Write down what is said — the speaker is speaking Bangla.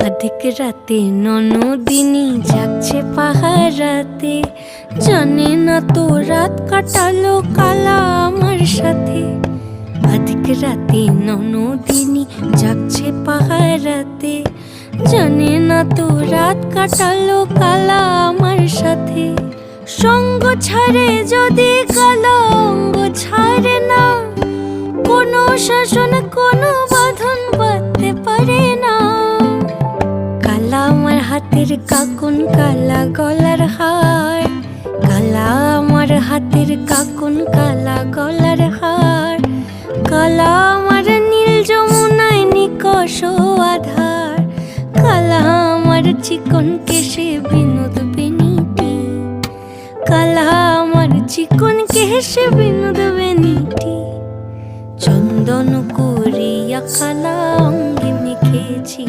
আধিক রাতে ননদিনী যাচ্ছে পাহারাতে, জানে না তো রাত কাটালো কালা আমার সাথে। আধিক রাতে ননদিনী যাচ্ছে পাহারাতে, জানে না তো রাত কাটালো কালা আমার সাথে। সঙ্গ ছাড়ে যদি কালা অঙ্গ ছাড়ে না, কোনো শাসন কোনো বাঁধন বাঁধতে পারে না। কালা আমার হাতের কাকুন কালা গলার হার, কালা আমার হাতের কাকুন কালা গলার হার। কালা আমার নীল যমুনায় নিকষ আধার, কালা আমার চিকন কেশে বিনোদ বেনিটি। কালা আমার চিকন কেশে বিনোদ বেনিটি। চন্দন করিয়া কালা অঙ্গে মেখেছি